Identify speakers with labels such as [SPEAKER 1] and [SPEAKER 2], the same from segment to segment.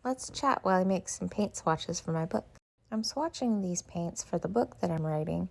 [SPEAKER 1] Let's chat while I make some paint swatches for my book. I'm swatching these paints for the book that I'm writing,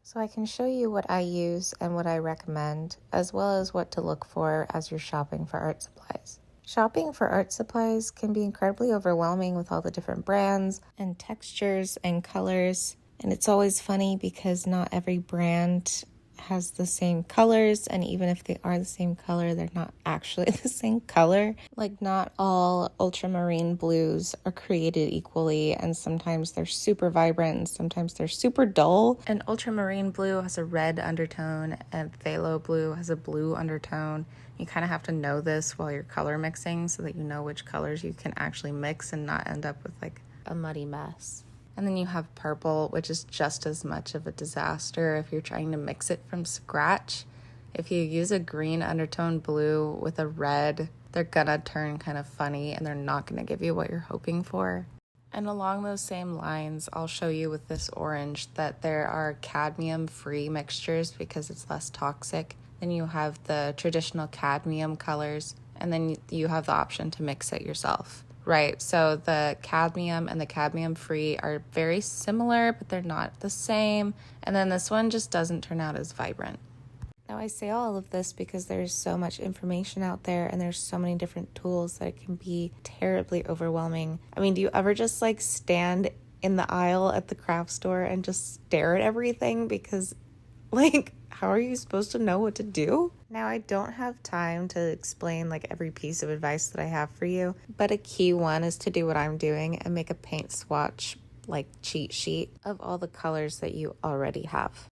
[SPEAKER 1] so I can show you what I use and what I recommend, as well as what to look for as you're shopping for art supplies. Shopping for art supplies can be incredibly overwhelming with all the different brands and textures and colors, and it's always funny because not every brand has the same colors, and even if they are the same color, they're not actually the same color. Like, not all ultramarine blues are created equally, and sometimes they're super vibrant and sometimes they're super dull. And ultramarine blue has a red undertone and phthalo blue has a blue undertone. You kind of have to know this while you're color mixing so that you know which colors you can actually mix and not end up with like a muddy mess. And then you have purple, which is just as much of a disaster if you're trying to mix it from scratch. If you use a green undertone blue with a red, they're gonna turn kind of funny and they're not gonna give you what you're hoping for. And along those same lines, I'll show you with this orange that there are cadmium-free mixtures because it's less toxic. Then you have the traditional cadmium colors, and then you have the option to mix it yourself. Right, so the cadmium and the cadmium-free are very similar, but they're not the same. And then this one just doesn't turn out as vibrant. Now, I say all of this because there's so much information out there and there's so many different tools that it can be terribly overwhelming. I mean, do you ever just like stand in the aisle at the craft store and just stare at everything? Because like, how are you supposed to know what to do? Now, I don't have time to explain like every piece of advice that I have for you, but a key one is to do what I'm doing and make a paint swatch like cheat sheet of all the colors that you already have.